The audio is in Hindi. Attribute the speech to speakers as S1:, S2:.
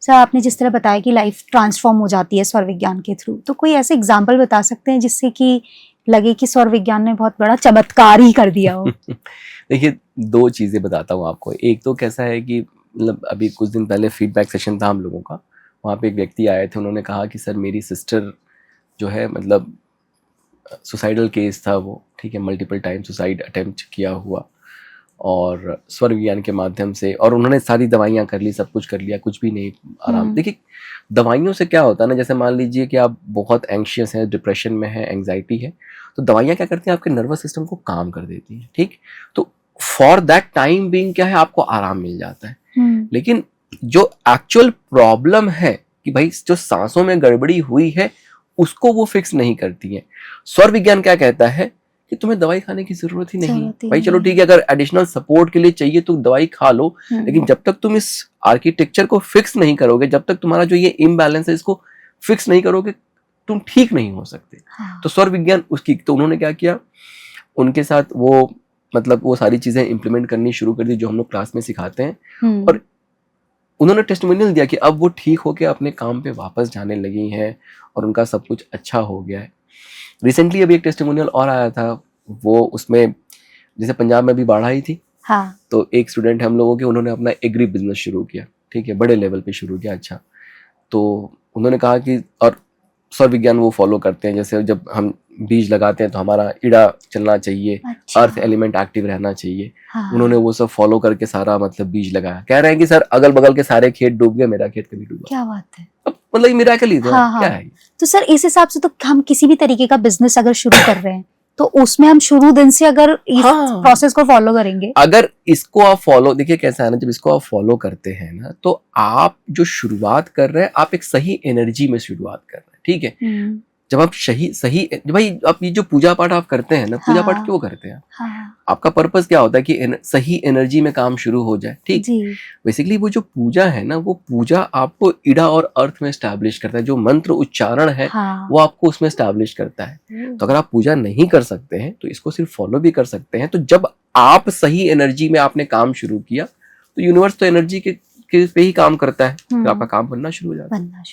S1: सर आपने जिस तरह बताया कि लाइफ ट्रांसफॉर्म हो जाती है स्वर विज्ञान के थ्रू, तो कोई ऐसे एग्जाम्पल बता सकते हैं जिससे कि लगे कि स्वर विज्ञान ने बहुत बड़ा चमत्कार ही कर दिया हो?
S2: देखिए, दो चीज़ें बताता हूँ आपको। एक तो कैसा है कि मतलब अभी कुछ दिन पहले फीडबैक सेशन था हम लोगों का, वहाँ पे एक व्यक्ति आए थे, उन्होंने कहा कि सर मेरी सिस्टर जो है मतलब सुसाइडल केस था वो, ठीक है, मल्टीपल टाइम सुसाइड अटेम्प्ट किया हुआ, और स्वर विज्ञान के माध्यम से, और उन्होंने सारी दवाइयाँ कर ली, सब कुछ कर लिया, कुछ भी नहीं आराम। देखिए, दवाइयों से क्या होता है ना, जैसे मान लीजिए कि आप बहुत एंग्शियस हैं, डिप्रेशन में है, एंग्जाइटी है, तो दवाइयाँ क्या करती हैं, आपके नर्वस सिस्टम को काम कर देती हैं, ठीक। तो फॉर दैट टाइम बीइंग क्या है, आपको आराम मिल जाता है। लेकिन जो एक्चुअल प्रॉब्लम है कि भाई जो सांसों में गड़बड़ी हुई है, उसको वो फिक्स नहीं करती है। स्वर विज्ञान क्या कहता है कि तुम्हें दवाई खाने की जरूरत ही नहीं। भाई चलो ठीक है, अगर एडिशनल सपोर्ट के लिए चाहिए तो दवाई खा लो, लेकिन जब तक तुम इस आर्किटेक्चर को फिक्स नहीं करोगे, जब तक तुम्हारा जो ये इम्बैलेंस है इसको फिक्स नहीं करोगे, तुम ठीक नहीं हो सकते। तो स्वर विज्ञान उसकी, तो उन्होंने क्या किया, उनके साथ वो मतलब वो सारी चीजें इंप्लीमेंट करनी शुरू कर दी जो हम लोग क्लास में सिखाते हैं, और उन्होंने टेस्टिमोनियल दिया कि अब वो ठीक होकर अपने काम पे वापस जाने लगी हैं और उनका सब कुछ अच्छा हो गया है। रिसेंटली अभी एक टेस्टिमोनियल और आया था, वो उसमें जैसे पंजाब में अभी बाढ़ आई थी,
S1: हाँ।
S2: तो एक स्टूडेंट है हम लोगों के, उन्होंने अपना एग्री बिजनेस शुरू किया, ठीक है, बड़े लेवल पे शुरू किया। अच्छा, तो उन्होंने कहा कि, और स्वर विज्ञान वो फॉलो करते हैं, जैसे जब हम बीज लगाते हैं तो हमारा इड़ा चलना चाहिए,
S1: अच्छा।
S2: अर्थ एलिमेंट एक्टिव रहना चाहिए।
S1: हाँ।
S2: उन्होंने वो सब फॉलो करके सारा मतलब बीज लगाया। कह रहे हैं कि सर अगल बगल के सारे खेत डूब गए, मेरा खेत कभी डूबा।
S1: क्या बात है।
S2: अब मतलब मिरेकल ही था।
S1: हाँ,
S2: क्या
S1: हाँ।
S2: है।
S1: तो सर इस हिसाब से तो हम किसी भी तरीके का बिजनेस अगर शुरू कर रहे हैं तो उसमें हम शुरू दिन से अगर इस प्रोसेस को फॉलो करेंगे,
S2: अगर इसको आप फॉलो, देखिए कैसा है ना, जब इसको आप फॉलो करते हैं ना, तो आप जो शुरुआत कर रहे हैं, आप एक सही एनर्जी में शुरुआत कर रहे हैं, ठीक है। जब आप सही भाई, आप ये जो पूजा पाठ आप करते हैं ना, पूजा पाठ क्यों करते हैं? आपका पर्पस क्या होता है कि सही एनर्जी में काम शुरू हो जाए, ठीक। बेसिकली वो जो पूजा है ना, वो पूजा आपको इड़ा और अर्थ में स्टैब्लिश करता है, जो मंत्र उच्चारण है वो आपको उसमें स्टैब्लिश करता है। तो अगर आप पूजा नहीं कर सकते हैं तो इसको सिर्फ फॉलो भी कर सकते हैं। तो जब आप सही एनर्जी में आपने काम शुरू किया, तो यूनिवर्स तो एनर्जी के पे ही काम करता है, तो आपका काम बनना शुरू हो जाता है।